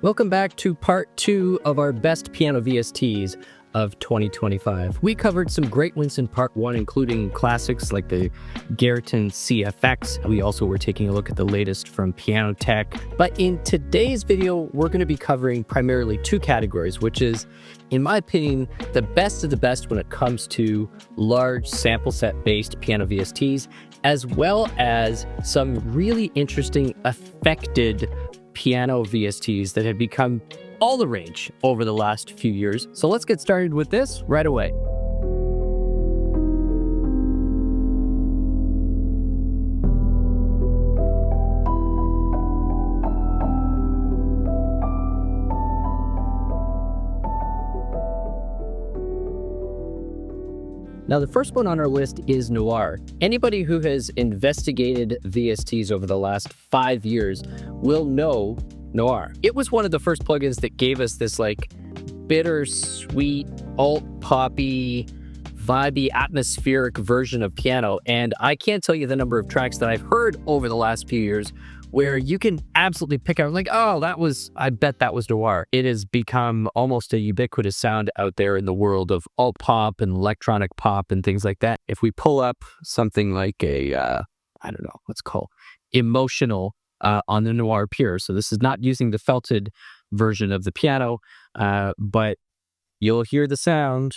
Welcome back to part 2 of our best piano VSTs of 2025. We covered some great ones in part 1, including classics like the Garriton CFX. We also were taking a look at the latest from Piano Tech. But in today's video, we're going to be covering primarily 2 categories, which is, in my opinion, the best of the best when it comes to large sample set based piano VSTs, as well as some really interesting affected piano VSTs that have become all the rage over the last few years. So let's get started with this right away. Now, the first one on our list is Noir. Anybody who has investigated VSTs over the last 5 years will know Noir. It was one of the first plugins that gave us this like bittersweet, alt-poppy, vibey, atmospheric version of piano. And I can't tell you the number of tracks that I've heard over the last few years where you can absolutely pick out like, oh, I bet that was Noir. It has become almost a ubiquitous sound out there in the world of alt pop and electronic pop and things like that. If we pull up something like a, let's call emotional on the Noir Pure. So this is not using the felted version of the piano, but you'll hear the sound.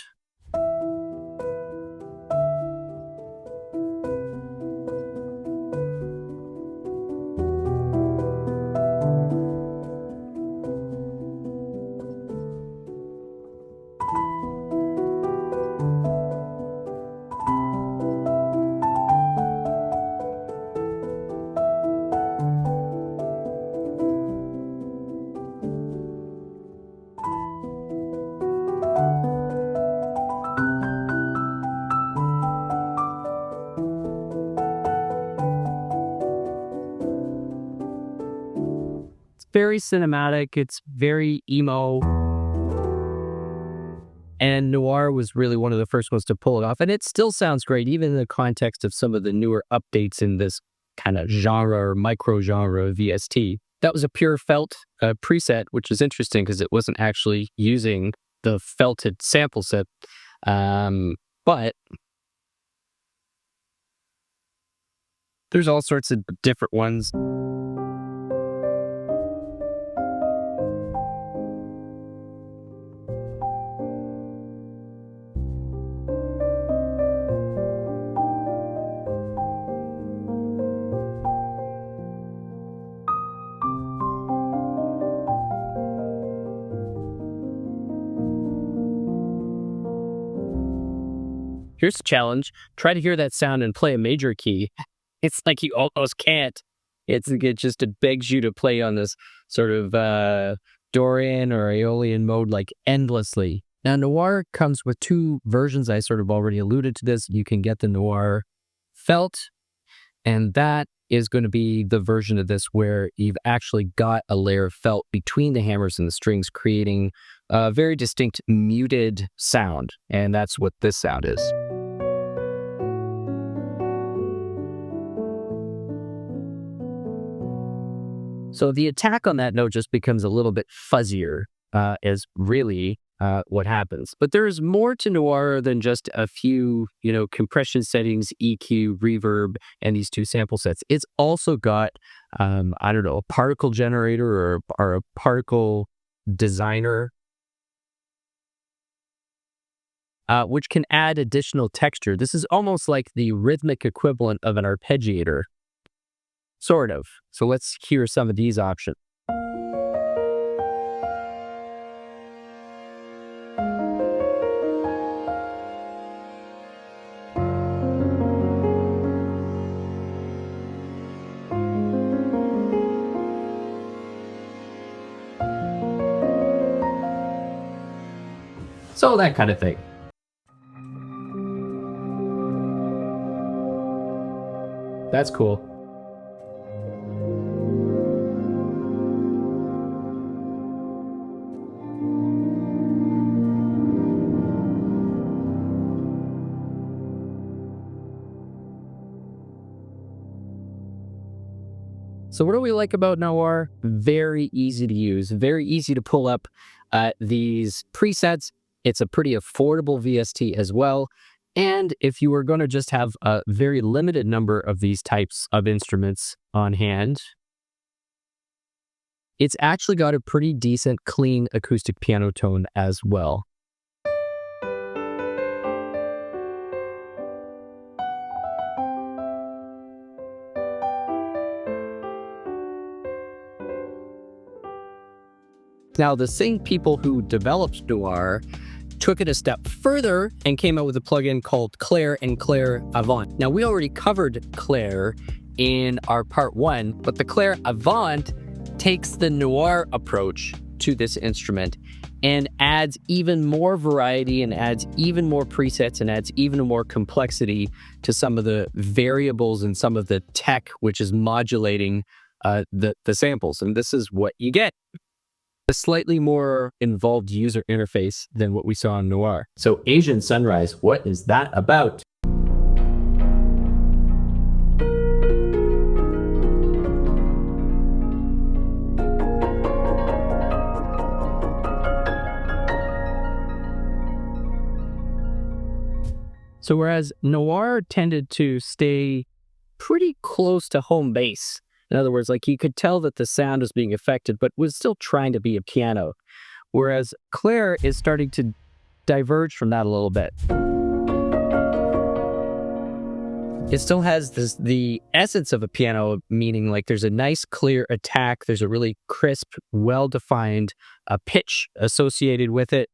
Very cinematic, it's very emo, and Noir was really one of the first ones to pull it off, and it still sounds great even in the context of some of the newer updates in this kind of genre or micro genre of VST. That was a pure felt preset, which is interesting because it wasn't actually using the felted sample set, but there's all sorts of different ones. Here's the challenge. Try to hear that sound and play a major key. It's like you almost can't. It just begs you to play on this sort of Dorian or Aeolian mode like endlessly. Now, Noir comes with 2 versions. I sort of already alluded to this. You can get the Noir felt, and that is going to be the version of this where you've actually got a layer of felt between the hammers and the strings, creating a very distinct muted sound. And that's what this sound is. So the attack on that note just becomes a little bit fuzzier, is really what happens. But there is more to Noir than just a few, compression settings, EQ, reverb, and these 2 sample sets. It's also got, a particle generator or a particle designer, which can add additional texture. This is almost like the rhythmic equivalent of an arpeggiator. Sort of. So let's hear some of these options. So that kind of thing. That's cool. So what do we like about Noir? Very easy to use, very easy to pull up these presets. It's a pretty affordable VST as well. And if you were going to just have a very limited number of these types of instruments on hand, it's actually got a pretty decent, clean acoustic piano tone as well. Now, the same people who developed Noir took it a step further and came out with a plugin called Claire and Claire Avant. Now, we already covered Claire in our part 1, but the Claire Avant takes the Noir approach to this instrument and adds even more variety and adds even more presets and adds even more complexity to some of the variables and some of the tech, which is modulating the samples. And this is what you get. A slightly more involved user interface than what we saw in Noir. So Asian Sunrise, what is that about? So whereas Noir tended to stay pretty close to home base, in other words, like you could tell that the sound was being affected, but was still trying to be a piano. Whereas Claire is starting to diverge from that a little bit. It still has the essence of a piano, meaning like there's a nice clear attack, there's a really crisp, well-defined pitch associated with it.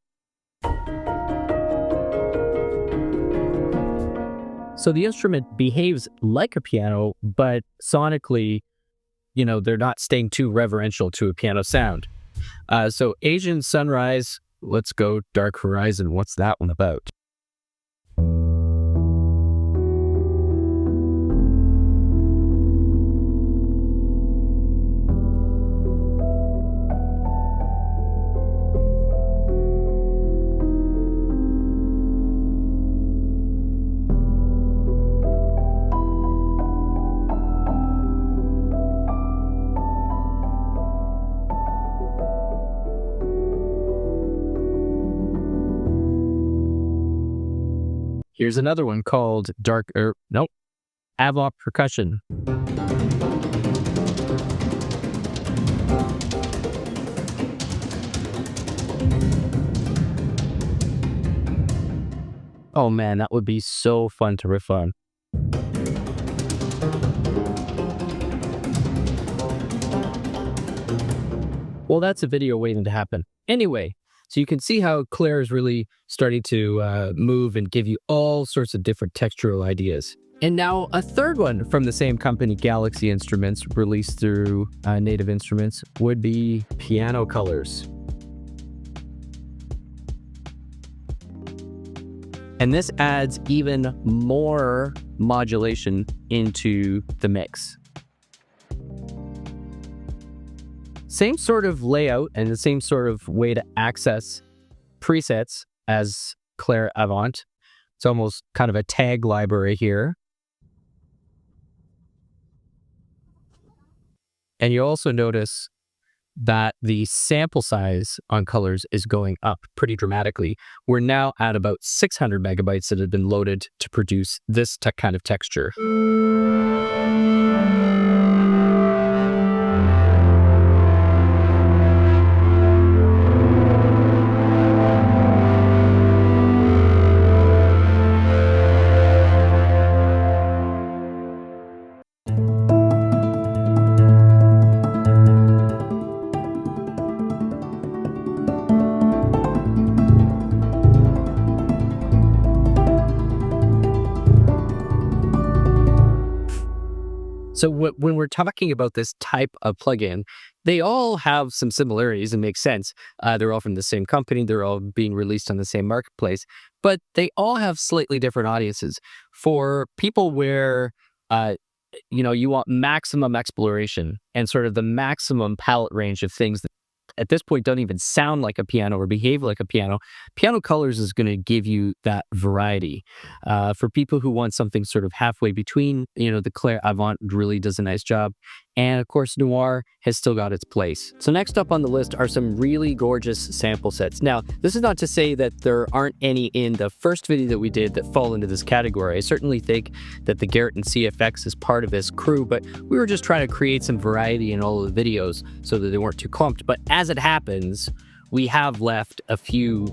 So the instrument behaves like a piano, but sonically, you know, they're not staying too reverential to a piano sound. So Asian Sunrise, let's go Dark Horizon. What's that one about? Here's another one called Avant Percussion. Oh man, that would be so fun to riff on. Well, that's a video waiting to happen. Anyway, so you can see how Claire is really starting to move and give you all sorts of different textural ideas. And now a third one from the same company, Galaxy Instruments, released through Native Instruments, would be Piano Colors. And this adds even more modulation into the mix. Same sort of layout and the same sort of way to access presets as Claire Avant. It's almost kind of a tag library here. And you also notice that the sample size on Colors is going up pretty dramatically. We're now at about 600 megabytes that have been loaded to produce this kind of texture. So when we're talking about this type of plugin, they all have some similarities and make sense. They're all from the same company. They're all being released on the same marketplace, but they all have slightly different audiences. For people where, you want maximum exploration and sort of the maximum palette range of things that at this point don't even sound like a piano or behave like a piano, Piano Colors is going to give you that variety. For people who want something sort of halfway between, the Claire Avant really does a nice job. And of course, Noir has still got its place. So next up on the list are some really gorgeous sample sets. Now, this is not to say that there aren't any in the first video that we did that fall into this category. I certainly think that the Garrett and CFX is part of this crew, but we were just trying to create some variety in all of the videos so that they weren't too clumped. But as it happens, we have left a few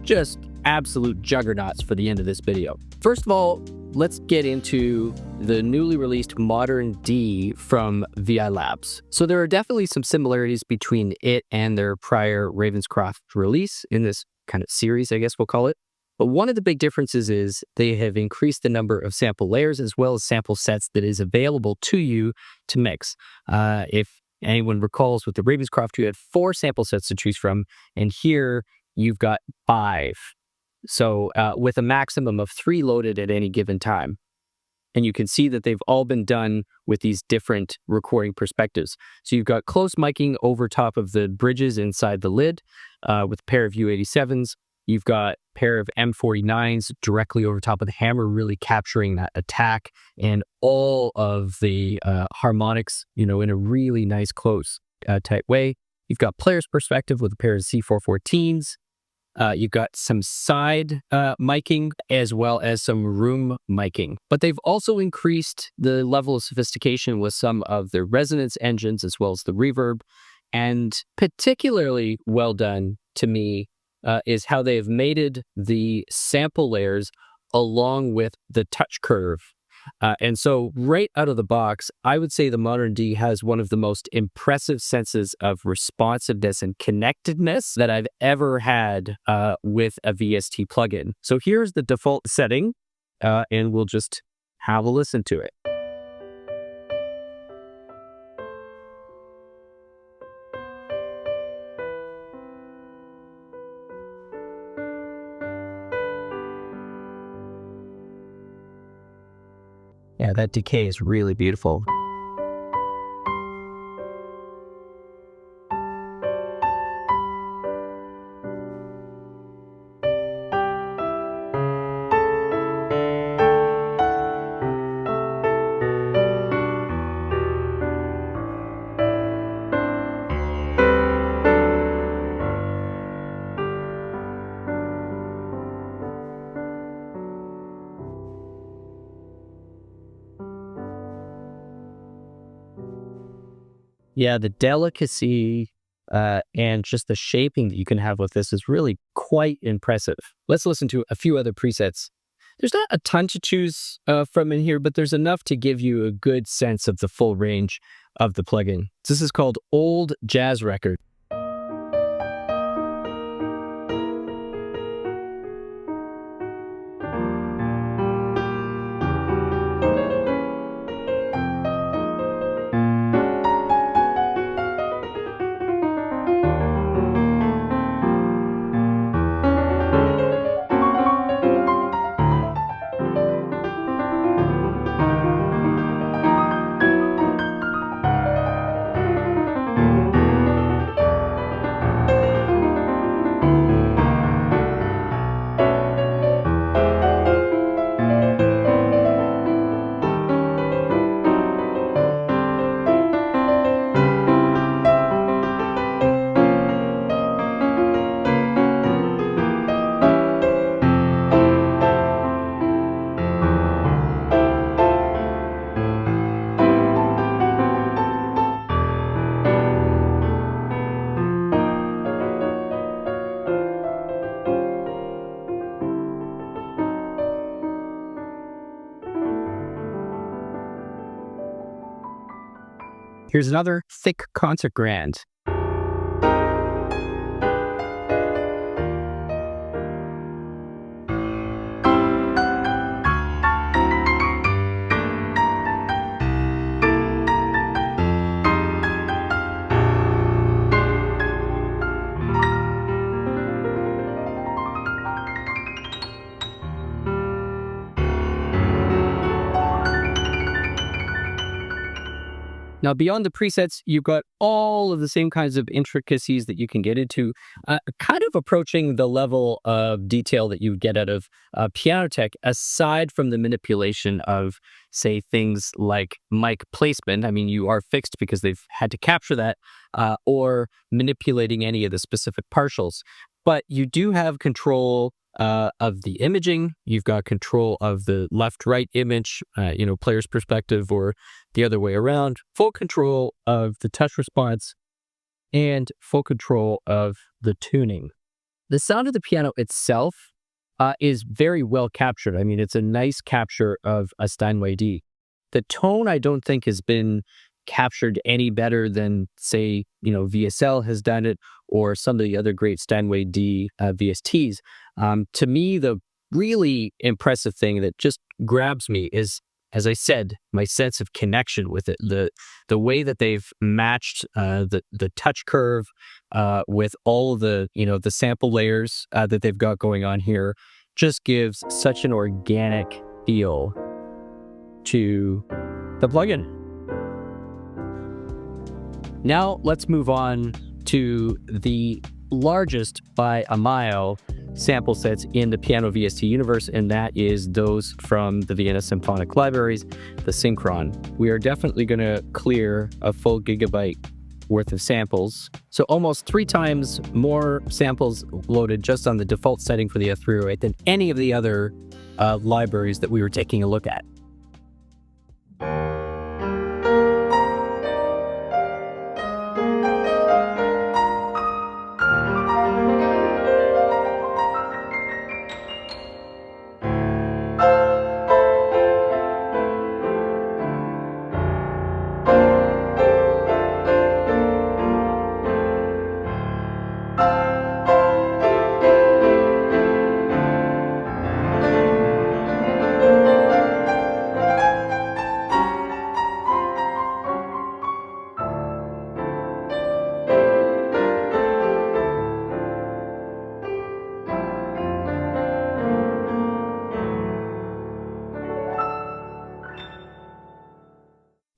just absolute juggernauts for the end of this video. First of all, let's get into the newly released Modern D from VILabs. So there are definitely some similarities between it and their prior Ravenscroft release in this kind of series, I guess we'll call it. But one of the big differences is they have increased the number of sample layers as well as sample sets that is available to you to mix. If anyone recalls, with the Ravenscroft, you had 4 sample sets to choose from, and here you've got 5. So with a maximum of 3 loaded at any given time. And you can see that they've all been done with these different recording perspectives. So you've got close miking over top of the bridges inside the lid with a pair of U87s. You've got a pair of M49s directly over top of the hammer, really capturing that attack and all of the harmonics, in a really nice close type way. You've got player's perspective with a pair of C414s. You've got some side miking as well as some room miking. But they've also increased the level of sophistication with some of the resonance engines as well as the reverb. And particularly well done to me is how they've mated the sample layers along with the touch curve. And so right out of the box, I would say the Modern D has one of the most impressive senses of responsiveness and connectedness that I've ever had with a VST plugin. So here's the default setting, and we'll just have a listen to it. Yeah, that decay is really beautiful. Yeah, the delicacy and just the shaping that you can have with this is really quite impressive. Let's listen to a few other presets. There's not a ton to choose from in here, but there's enough to give you a good sense of the full range of the plugin. This is called Old Jazz Record. Here's another thick concert grand. Now, beyond the presets, you've got all of the same kinds of intricacies that you can get into, kind of approaching the level of detail that you get out of piano tech, aside from the manipulation of, say, things like mic placement. I mean, you are fixed because they've had to capture that, or manipulating any of the specific partials. But you do have control of the imaging. You've got control of the left-right image, player's perspective, or the other way around, full control of the touch response, and full control of the tuning. The sound of the piano itself is very well captured. I mean, it's a nice capture of a Steinway D. The tone, I don't think, has been captured any better than, say, VSL has done it, or some of the other great Steinway D VSTs. To me, the really impressive thing that just grabs me is, as I said, my sense of connection with it. The way that they've matched the touch curve with all of the the sample layers that they've got going on here just gives such an organic feel to the plugin. Now let's move on to the largest by a mile sample sets in the piano VST universe, and that is those from the Vienna Symphonic libraries, the Synchron. We are definitely going to clear a full gigabyte worth of samples. So almost 3 times more samples loaded just on the default setting for the F308 than any of the other libraries that we were taking a look at.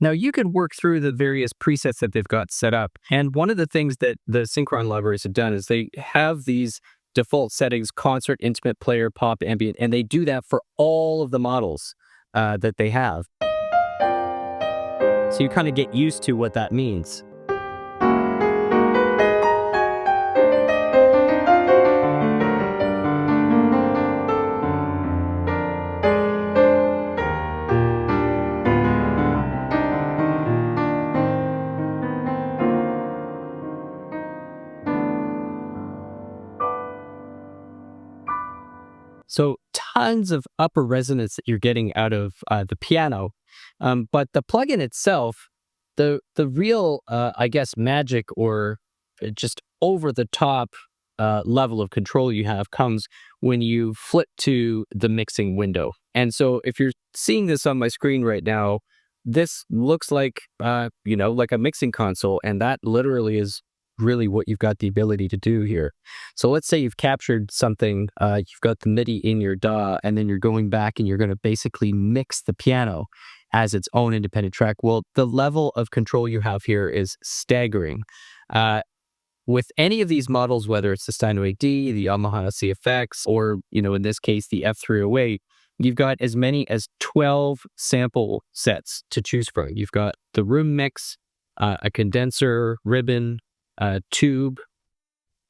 Now, you can work through the various presets that they've got set up. And one of the things that the Synchron libraries have done is they have these default settings: concert, intimate, player, pop, ambient, and they do that for all of the models that they have. So you kind of get used to what that means. So tons of upper resonance that you're getting out of the piano. But the plugin itself, the real, I guess, magic or just over the top level of control you have comes when you flip to the mixing window. And so if you're seeing this on my screen right now, this looks like, like a mixing console. And that literally is really what you've got the ability to do here. So let's say you've captured something, you've got the MIDI in your DAW, and then you're going back and you're going to basically mix the piano as its own independent track. Well, the level of control you have here is staggering. With any of these models, whether it's the Steinway D, the Yamaha CFX, or, in this case, the F308, you've got as many as 12 sample sets to choose from. You've got the room mix, a condenser, ribbon, tube.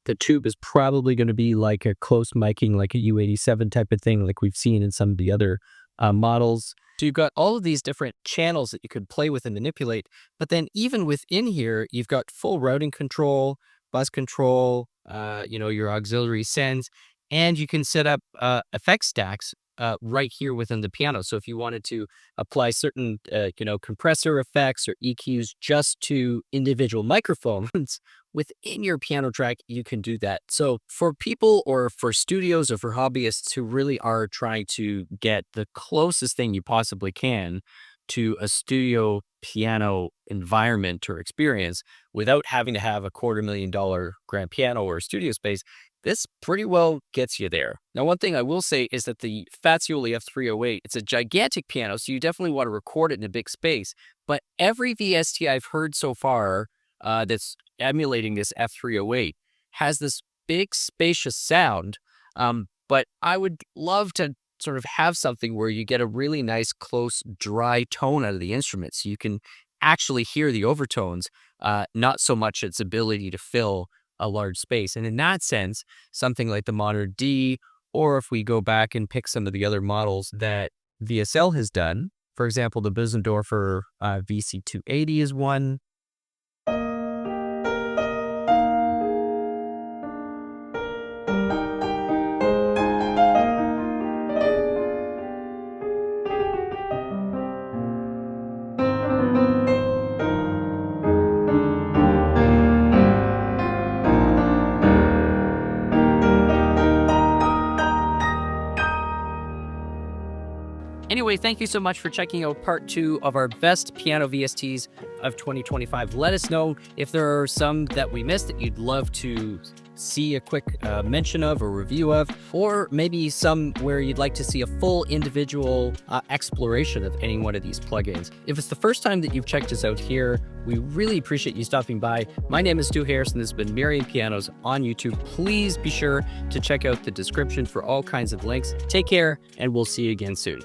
The tube is probably going to be like a close miking, like a U87 type of thing, like we've seen in some of the other models. So you've got all of these different channels that you could play with and manipulate. But then even within here, you've got full routing control, bus control, your auxiliary sends, and you can set up effect stacks right here within the piano. So if you wanted to apply certain, compressor effects or EQs just to individual microphones within your piano track, you can do that. So for people or for studios or for hobbyists who really are trying to get the closest thing you possibly can to a studio piano environment or experience without having to have a $250,000 grand piano or studio space, this pretty well gets you there. Now, one thing I will say is that the Fazioli F308, it's a gigantic piano, so you definitely want to record it in a big space. But every VST I've heard so far that's emulating this F308 has this big, spacious sound. But I would love to sort of have something where you get a really nice, close, dry tone out of the instrument so you can actually hear the overtones, not so much its ability to fill a large space. And in that sense, something like the Modern D, or if we go back and pick some of the other models that VSL has done, for example, the Bösendorfer VC280 is one. Anyway, thank you so much for checking out part 2 of our best piano VSTs of 2025. Let us know if there are some that we missed that you'd love to see a quick mention of or review of, or maybe some where you'd like to see a full individual exploration of any one of these plugins. If it's the first time that you've checked us out here, we really appreciate you stopping by. My name is Stu Harrison. This has been Merriam Pianos on YouTube. Please be sure to check out the description for all kinds of links. Take care, and we'll see you again soon.